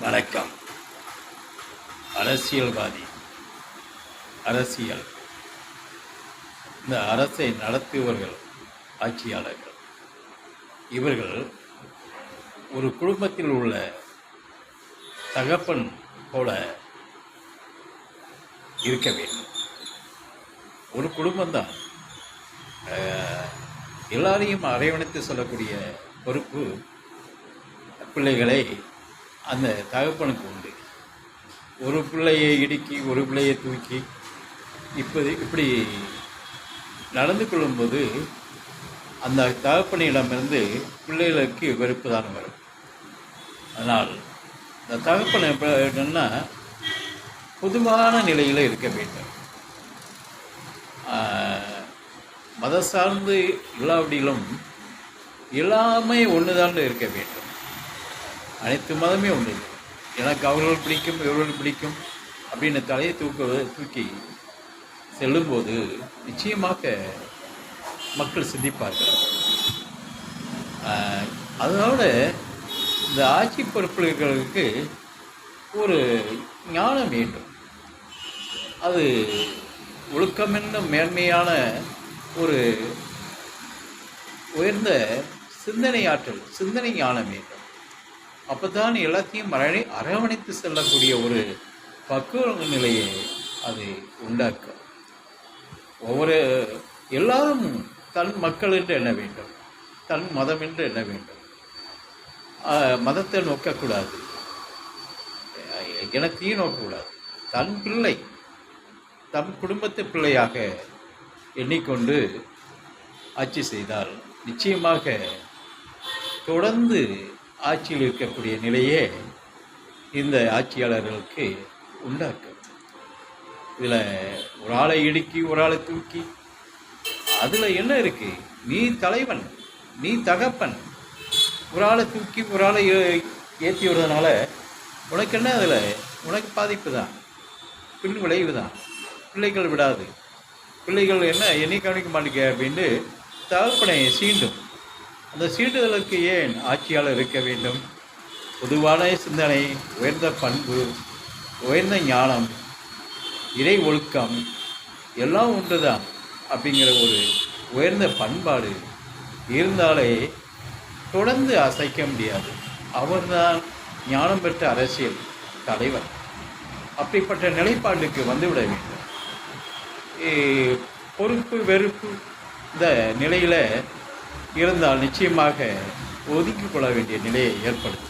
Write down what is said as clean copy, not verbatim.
வணக்கம். அரசியல்வாதி, அரசியல், இந்த அரசை நடத்துபவர்கள், ஆட்சியாளர்கள், இவர்கள் ஒரு குடும்பத்தில் உள்ள தகப்பன் போல இருக்க வேண்டும். ஒரு குடும்பம்தான் எல்லாரையும் அரவணைத்து சொல்லக்கூடிய பொறுப்பு பிள்ளைகளை அந்த தகப்பனுக்கு உண்டு. ஒரு பிள்ளையை இடுக்கி ஒரு பிள்ளையை தூக்கி இப்படி நடந்து கொள்ளும்போது அந்த தகப்பனிடமிருந்து பிள்ளைகளுக்கு வெறுப்பு தான் வரும். அதனால் இந்த தகப்பன் எப்படின்னா பொதுவான நிலையில் இருக்க வேண்டும். மத சார்ந்து இல்லாவிடிலும் எல்லாமே ஒன்று தான் இருக்க வேண்டும். அனைத்து மதமே ஒன்று. எனக்கு அவர்கள் பிடிக்கும், இவர்கள் பிடிக்கும் அப்படின்னு தலையை தூக்கி செல்லும்போது நிச்சயமாக மக்கள் சிந்திப்பார்கள். அதோட இந்த ஆட்சி பொறுப்புகளுக்கு ஒரு ஞானம் வேண்டும். அது ஒழுக்கம் என்னும் மேன்மையான ஒரு உயர்ந்த சிந்தனை ஆற்றல், சிந்தனை ஞானம் வேண்டும். அப்போ தான் எல்லாத்தையும் அரவணைத்து செல்லக்கூடிய ஒரு பக்குவ நிலையை அது உண்டாக்கும். எல்லாரும் தன் மக்கள் என்று எண்ண வேண்டும், தன் மதம் என்று எண்ண வேண்டும். மதத்தை நோக்கக்கூடாது, இனத்தையும் நோக்கக்கூடாது. தன் பிள்ளை, தன் குடும்பத்து பிள்ளையாக எண்ணிக்கொண்டு ஆட்சி செய்தால் நிச்சயமாக தொடர்ந்து ஆட்சியில் இருக்கக்கூடிய நிலையே இந்த ஆட்சியாளர்களுக்கு உண்டாக்கும். இதில் ஒரு ஆளை இடுக்கி ஒரு ஆளை தூக்கி அதில் என்ன இருக்குது? நீ தலைவன், நீ தகப்பன், ஒரு ஆளை தூக்கி ஒரு ஆளை ஏற்றி விடுறதுனால உனக்கு என்ன? அதில் உனக்கு பாதிப்பு தான், பின் விளைவு தான். பிள்ளைகள் விடாது. பிள்ளைகள் என்னை கவனிக்க மாட்டேங்க அப்படின்னு தகப்பனை சீண்டும். அந்த சீண்டுதலுக்கு ஏன் ஆட்சியாளர் இருக்க வேண்டும்? பொதுவான சிந்தனை, உயர்ந்த பண்பு, உயர்ந்த ஞானம், இறை ஒழுக்கம் எல்லாம் ஒன்று தான் அப்படிங்கிற ஒரு உயர்ந்த பண்பாடு இருந்தாலே தொடர்ந்து அசைக்க முடியாது. அவர்தான் ஞானம் பெற்ற அரசியல் தலைவர். அப்படிப்பட்ட நிலைப்பாட்டுக்கு வந்துவிட வேண்டும். பொறுப்பு வெறுப்பு இந்த நிலையில் இருந்தால் நிச்சயமாக ஒதுக்கிக் கொள்ள வேண்டிய நிலையை ஏற்படுத்தும்.